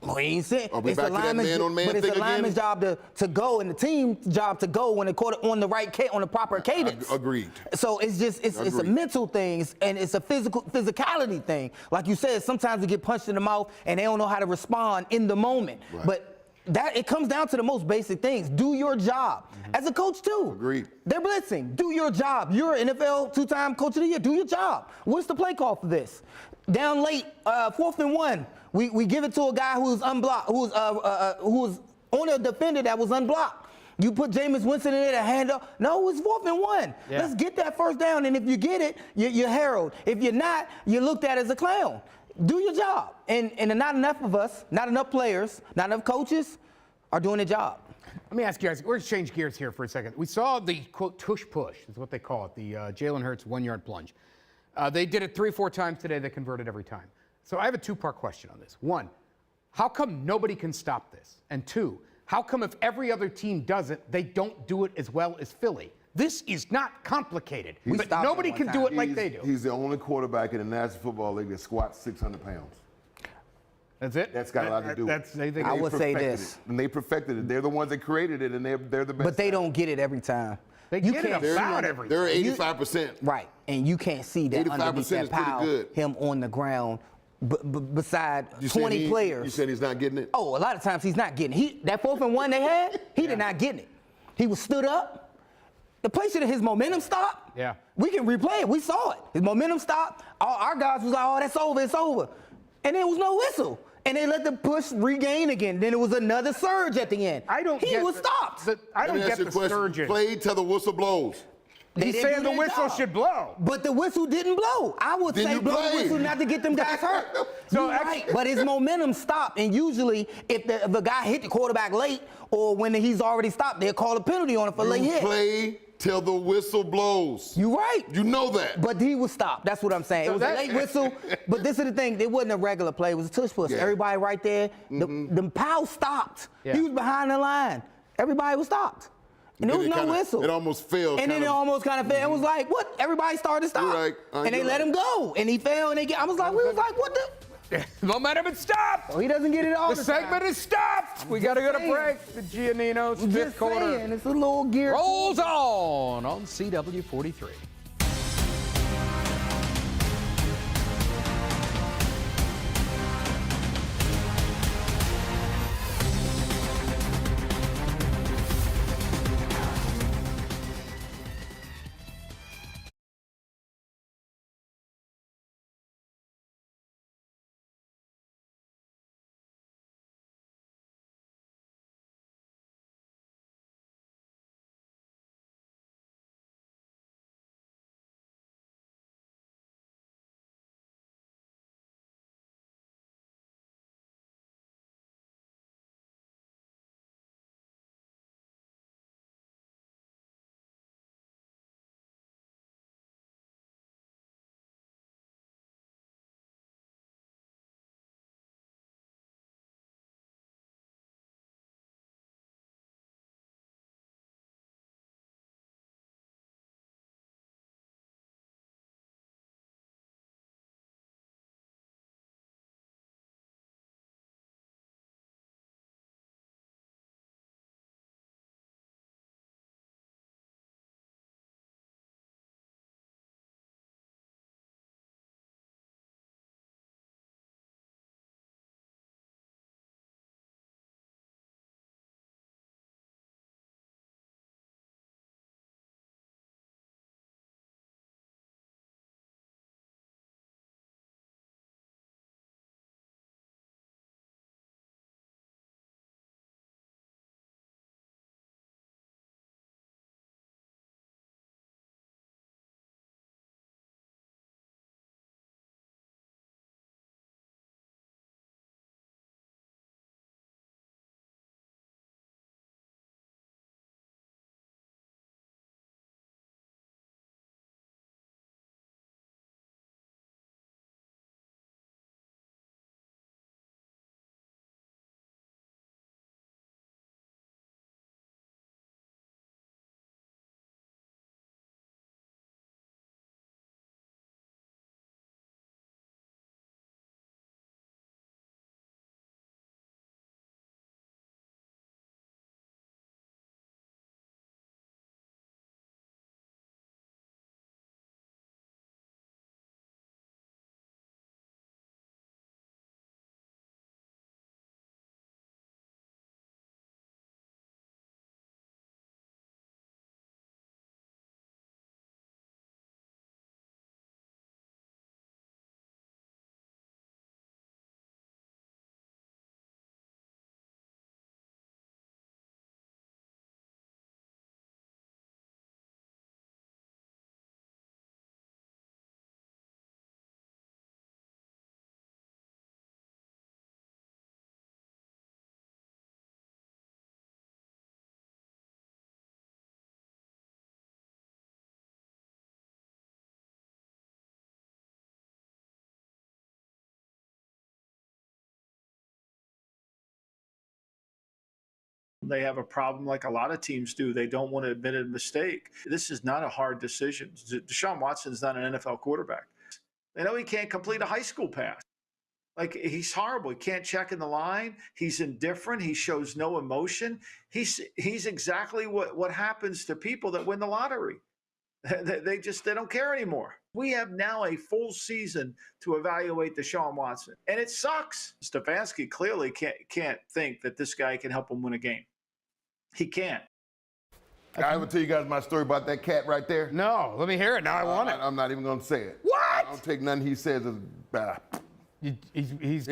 We ain't saying
it's the lineman's
job to go and the team's job to go when they caught it on the proper cadence.
Agreed.
So it's a mental thing and it's a physicality thing. Like you said, sometimes we get punched in the mouth and they don't know how to respond in the moment.
Right.
But it comes down to the most basic things. Do your job. As a coach, too.
Agreed.
They're blitzing. Do your job. You're an NFL 2-time coach of the year. Do your job. What's the play call for this? Down late, 4th and 1. We give it to a guy who's unblocked, who's on a defender that was unblocked. You put Jameis Winston in there to hand up. No, it's 4th and 1. Yeah. Let's get that first down, and if you get it, you're heralded. If you're not, you're looked at as a clown. Do your job. And not enough of us, not enough players, not enough coaches are doing their job.
Let me ask you guys, we're going to change gears here for a second. We saw the, quote, Tush push, is what they call it, the Jalen Hurts 1-yard plunge. They did it 3 or 4 times today. They converted every time. So I have a 2-part question on this. 1, how come nobody can stop this? And 2, How come if every other team does it, they don't do it as well as Philly? This is not complicated, but nobody can do it like they do.
He's the only quarterback in the National Football League that squats 600 pounds.
That's it?
That's got a lot to do with it.
I would say this.
And they perfected it. They're the ones that created it, and they're the best.
But they don't get it every time.
They get it about every time.
They're 85%.
Right, and you can't see that
85%
underneath
is
that
pretty
pile,
good.
him on the ground, beside
You said
20 players.
You said he's not getting it?
Oh, a lot of times he's not getting it. That 4th and 1 they had, he did not get it. He was stood up. The place should have his momentum stopped.
Yeah.
We can replay it. We saw it. His momentum stopped. All our guys was like, oh, that's over. It's over. And there was no whistle. And they let the push regain again. Then it was another surge at the end. He was stopped.
I don't get the surge.
Play till the whistle blows.
He's saying the whistle should blow.
But the whistle didn't blow. I would say blow the whistle not to get them guys hurt.
So
right. But his momentum stopped. And usually, if the guy hit the quarterback late or when he's already stopped, they'll call a penalty on it for late hit.
Play till the whistle blows.
You right.
You know that.
But he was stopped. That's what I'm saying. It was a late whistle. But this is the thing. It wasn't a regular play. It was a tush push.
Yeah.
Everybody right there. The pal stopped.
Yeah.
He was behind the line. Everybody was stopped. And there was no whistle.
It almost fell.
And then it almost kind of fell. It was like, what? Everybody started to stop.
You're right.
And they let him go. And he fell. And I was like, what the?
Momentum had stopped.
Oh, he doesn't get it all
The segment is stopped. We got to go to break. The Giannino's fifth quarter
It's a little gear.
rolls on CW 43.
They have a problem like a lot of teams do. They don't want to admit a mistake. This is not a hard decision. Deshaun Watson is not an NFL quarterback. They know he can't complete a high school pass. Like, he's horrible. He can't check in the line. He's indifferent. He shows no emotion. He's exactly what happens to people that win the lottery. They don't care anymore. We have now a full season to evaluate Deshaun Watson, and it sucks. Stefanski clearly can't think that this guy can help him win a game. He can't.
I ever tell you guys my story about that cat right there?
No, let me hear it. Now I want it.
I'm not even going to say it.
What?
I don't take nothing he says as
He's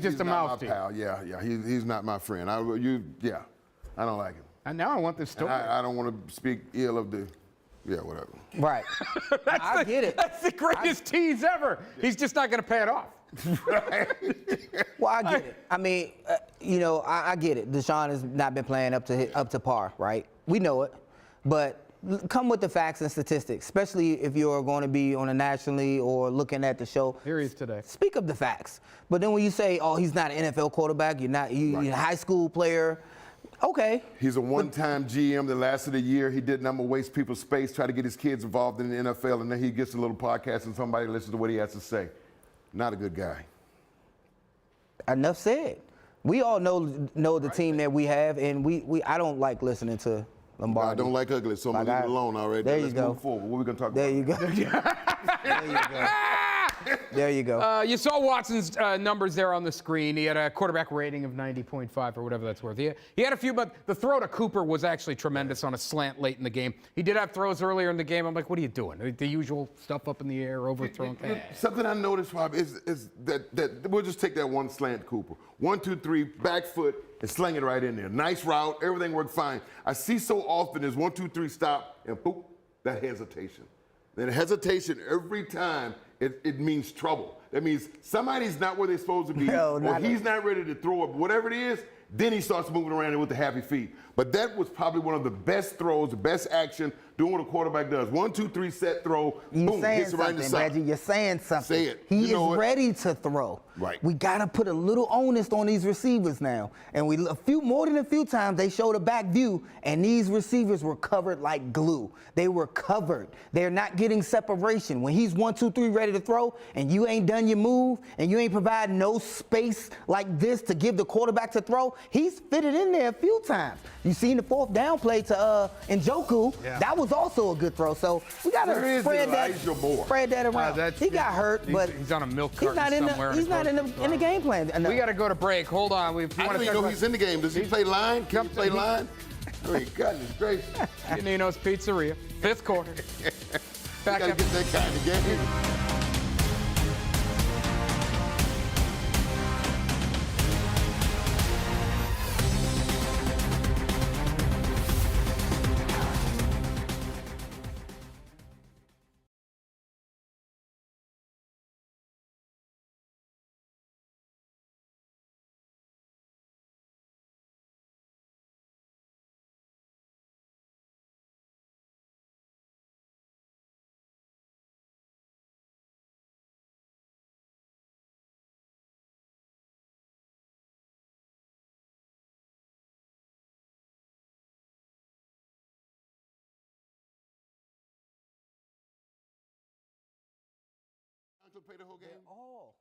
just a mouthpiece.
Pal. Yeah. He's not my friend. I don't like him.
And now I want this story.
I don't want to speak ill of the. Yeah, whatever.
Right. I get it.
That's the greatest tease ever. He's just not going to pay it off.
Well, I get it. I mean, I get it. Deshaun has not been playing up to par, right? We know it, but come with the facts and statistics, especially if you're going to be on a nationally or looking at the show.
Here he is today.
Speak of the facts. But then when you say, oh, he's not an NFL quarterback, you're a high school player. Okay.
He's a one-time GM that lasted a year. He did nothing but waste people's space, try to get his kids involved in the NFL, and then he gets a little podcast and somebody listens to what he has to say. Not a good guy.
Enough said. We all know the team that we have, and I don't like listening to Lombardi.
I don't like ugly, so I'm going to leave it alone already.
There
Let's
you go.
move forward. What are we going to talk
There
about?
you go. There you go. There you go.
You saw Watson's numbers there on the screen. He had a quarterback rating of 90.5 or whatever that's worth. He had a few, but the throw to Cooper was actually tremendous on a slant late in the game. He did have throws earlier in the game. I'm like, what are you doing? The usual stuff up in the air, overthrown.
Something I noticed, Rob, is that we'll just take that one slant Cooper. 1, 2, 3, back foot, and sling it right in there. Nice route. Everything worked fine. I see so often is 1, 2, 3, stop, and boop, that hesitation. Then hesitation every time, it means trouble. That means somebody's not where they're supposed to be, or he's not ready to throw it, whatever it is, then he starts moving around with the happy feet. But that was probably one of the best throws, the best action, doing what a quarterback does. 1, 2, 3, set throw, boom, hits it right in the side.
Reggie, you're saying something.
Say it.
He is ready to throw.
Right.
We got to put a little onus on these receivers now. And more than a few times, they showed a back view, and these receivers were covered like glue. They were covered. They're not getting separation. When he's 1, 2, 3 ready to throw, and you ain't done your move, and you ain't providing no space like this to give the quarterback to throw, he's fitted in there a few times. You seen the fourth down play to Njoku. Yeah. That was also a good throw. So we got to spread that around. He got hurt, but
he's on a milk carton somewhere.
He's not in the game plan.
We got to go to break. Hold on.
I don't even know he's in the game. Does he play line? Can he play line? Great goodness gracious.
Nino's Pizzeria, 5th quarter.
Back up. Get that guy in the game. Play the whole game?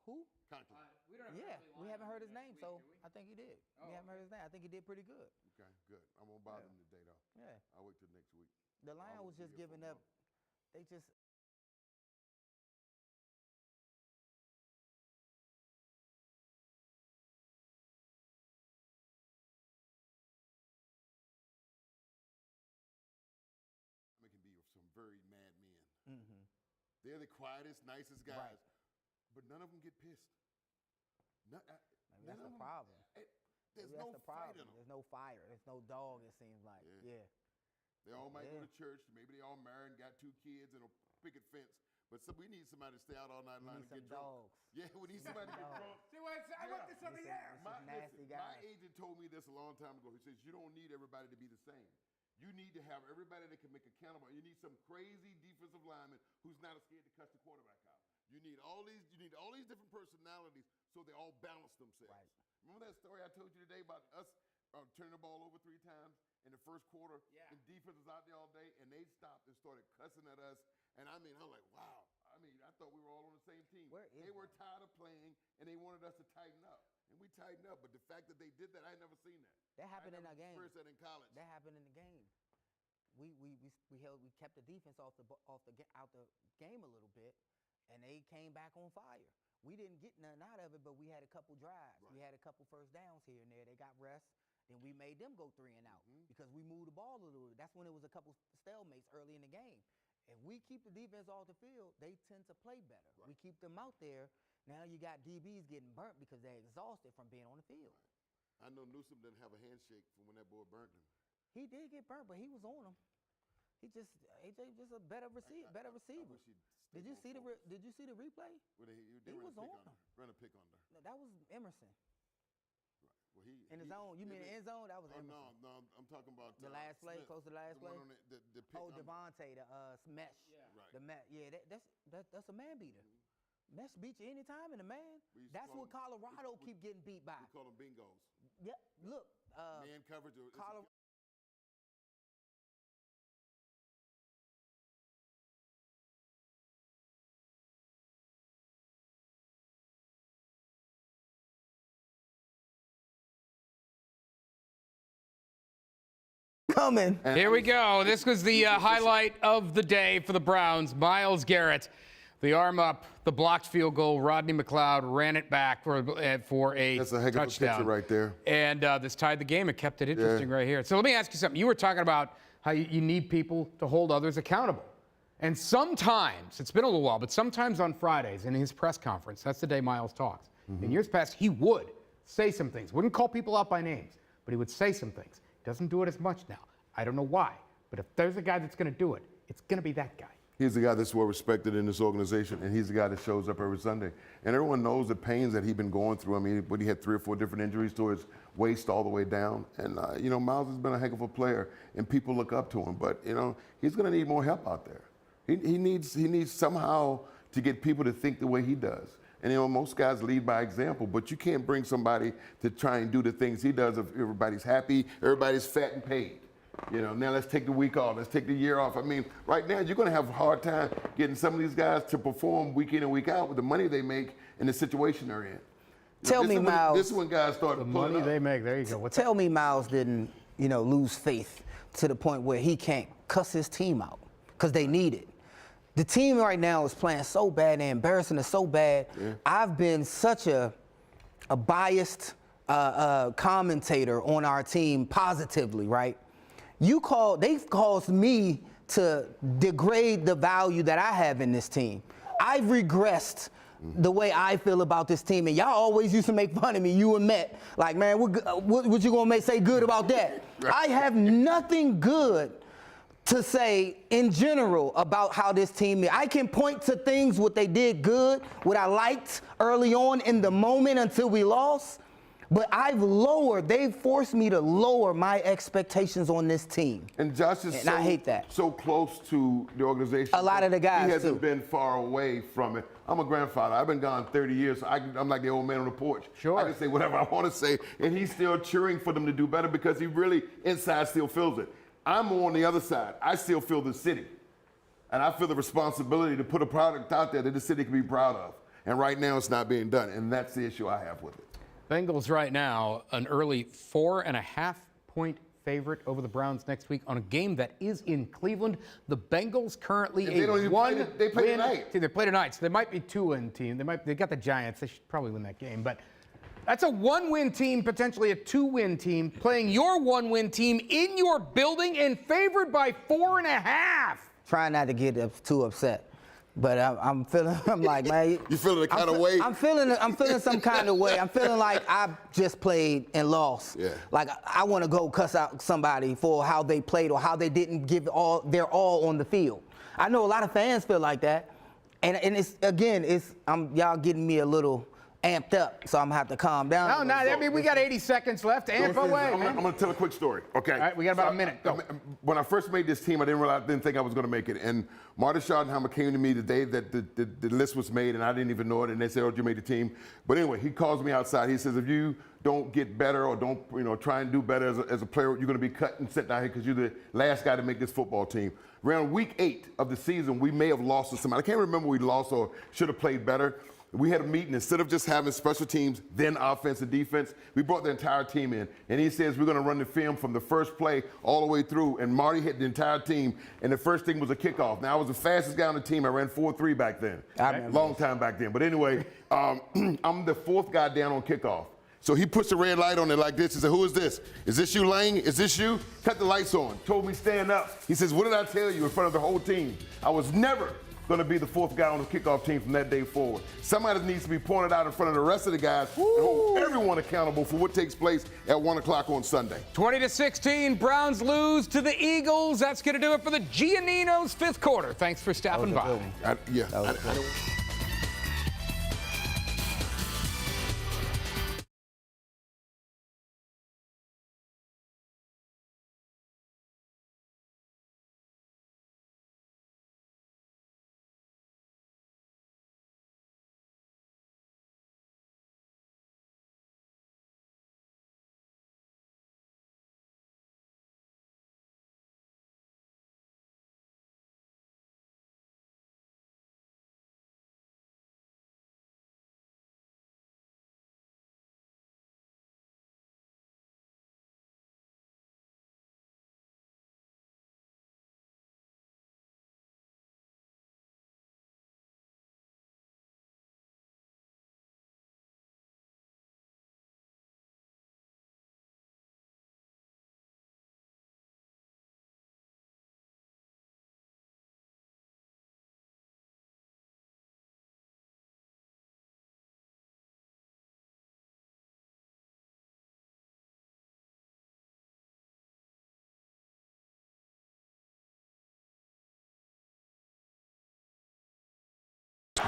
Who?
Conklin.
We haven't heard his name, so I think he did. We haven't heard his name. I think he did pretty good.
Okay, good. I won't bother him today, though.
Yeah.
I'll wait till next week.
The Lions was just giving up. They just.
They can be some very mad men. Mm-hmm. They're the quietest, nicest guys, but none of them get pissed.
That's the problem.
There's no fight in them.
There's no fire. There's no dog, it seems like. Yeah.
They all might go to church. Maybe they all married and got 2 kids and a picket fence. But we need somebody to stay out all night long and get drunk. Yeah, we need somebody to get drunk.
See, I want this on the air.
My agent told me this a long time ago. He says, you don't need everybody to be the same. You need to have everybody that can make accountable. You need some crazy defensive lineman who's not scared to cuss the quarterback out. You need all these different personalities so they all balance themselves. Right. Remember that story I told you today about us turning the ball over 3 times in the first quarter. Yeah. And defense was out there all day, and they stopped and started cussing at us. And I mean, I'm like, wow. I mean, I thought we were all on the same team. They were tired of playing, and they wanted us to tighten up. And we tightened up. But the fact that they did that, I had never seen that.
That happened in our game.
Experienced that in college.
That happened in the game. We kept the defense out the game a little bit, and they came back on fire. We didn't get nothing out of it, but we had a couple drives. Right. We had a couple first downs here and there. They got rest, and we made them go 3 and out because we moved the ball a little bit. That's when it was a couple stalemates early in the game. If we keep the defense off the field, they tend to play better. Right. We keep them out there. Now you got DBs getting burnt because they're exhausted from being on the field.
Right. I know Newsom didn't have a handshake from when that boy burnt him. He
did get burnt, but he was on him. AJ just a better receiver. Did you see the replay?
Well,
he was on him.
Run a pick on there.
No, that was Emerson.
Right. Well,
in the zone. You mean the end zone? That was Emerson.
No, I'm talking about
the last play, close to the last play.
The pick.
Oh, Devontae, the mesh.
Yeah. Right.
The mesh. Yeah, that's a man beater. Mesh beat you anytime in a man. That's what Colorado keep getting beat by.
We call them bingos.
Yeah. Look.
Man coverage.
Colorado. Coming.
Here we go. This was the highlight of the day for the Browns. Myles Garrett, the arm up, the blocked field goal. Rodney McLeod ran it back for a
That's a heck of a picture right there.
And this tied the game. It kept it interesting right here. So let me ask you something. You were talking about how you need people to hold others accountable. And sometimes, it's been a little while, but sometimes on Fridays in his press conference, that's the day Myles talks. In years past, he would say some things. Wouldn't call people out by names, but he would say some things. Doesn't do it as much now. I don't know why, but if there's a guy that's going to do it, it's going to be that guy.
He's the guy that's well respected in this organization, and he's the guy that shows up every Sunday. And everyone knows the pains that he's been going through. I mean, but he had 3 or 4 different injuries to his waist all the way down. And, Myles has been a heck of a player, and people look up to him. But, he's going to need more help out there. He needs somehow to get people to think the way he does. And, most guys lead by example, but you can't bring somebody to try and do the things he does if everybody's happy, everybody's fat and paid. Now let's take the week off. Let's take the year off. I mean, right now you're going to have a hard time getting some of these guys to perform week in and week out with the money they make and the situation they're in.
Tell me, Myles.
This is when guys start
the
pulling
money
up.
they make. There you go.
Tell me, Myles didn't, lose faith to the point where he can't cuss his team out because they need it. The team right now is playing so bad and embarrassing us so bad. Yeah. I've been such a biased commentator on our team positively, right? They've caused me to degrade the value that I have in this team. I've regressed the way I feel about this team, and y'all always used to make fun of me, you and Matt. Like, man, what you gonna say good about that? I have nothing good to say in general about how this team is. I can point to things what they did good, what I liked early on in the moment until we lost. But they've forced me to lower my expectations on this team.
And Josh is
I hate that.
So close to the organization.
A lot of the guys,
he hasn't been far away from it. I'm a grandfather. I've been gone 30 years, so I'm like the old man on the porch.
Sure.
I can say whatever I want to say, and he's still cheering for them to do better because he really, inside, still feels it. I'm on the other side. I still feel the city, and I feel the responsibility to put a product out there that the city can be proud of. And right now, it's not being done, and that's the issue I have with it.
Bengals right now, an early 4.5-point favorite over the Browns next week on a game that is in Cleveland. The Bengals currently
they play tonight.
See, they play tonight, so they might be 2-win team. They got the Giants. They should probably win that game, but that's a 1-win team, potentially a 2-win team, playing your 1-win team in your building and favored by 4.5.
Trying not to get too upset. But I'm like, man.
You feeling a kind of way?
I'm feeling some kind of way. I'm feeling like I just played and lost.
Yeah.
Like I want to go cuss out somebody for how they played or how they didn't give their all on the field. I know a lot of fans feel like that, and it's y'all getting me a little amped up, so I'm gonna have to calm down.
No, I mean, we got 80 seconds left. Amp away,
I'm
man.
going to tell a quick story, okay?
All right, we got about a minute. Go.
When I first made this team, I didn't think I was going to make it. And Marty Schottenheimer came to me the day that the list was made, and I didn't even know it. And they said, "Oh, you made the team." But anyway, he calls me outside. He says, "If you don't get better or don't, try and do better as a player, you're going to be cut and sent down here because you're the last guy to make this football team." Around week 8 of the season, we may have lost to somebody. I can't remember we lost or should have played better. We had a meeting. Instead of just having special teams, then offense and defense, we brought the entire team in. And he says, we're going to run the film from the first play all the way through. And Marty hit the entire team. And the first thing was a kickoff. Now, I was the fastest guy on the team. I ran 4.3 back then. Long time back then. But anyway, I'm the 4th guy down on kickoff. So he puts the red light on it like this. He said, "Who is this? Is this you, Lang? Is this you?" Cut the lights on. Told me stand up. He says, "What did I tell you in front of the whole team? I was never going to be the 4th guy on the kickoff team from that day forward." Somebody needs to be pointed out in front of the rest of the guys and hold everyone accountable for what takes place at 1 o'clock on Sunday.
20-16, Browns lose to the Eagles. That's going to do it for the Giannino's 5th quarter. Thanks for stopping by.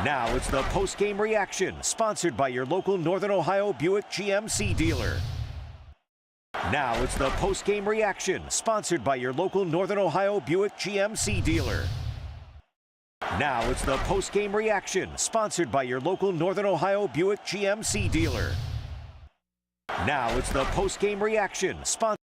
Now it's the post-game reaction, sponsored by your local Northern Ohio Buick GMC dealer. Now it's the post-game reaction, sponsored by your local Northern Ohio Buick GMC dealer. Now it's the post-game reaction, sponsored by your local Northern Ohio Buick GMC dealer. Now it's the post-game reaction, sponsored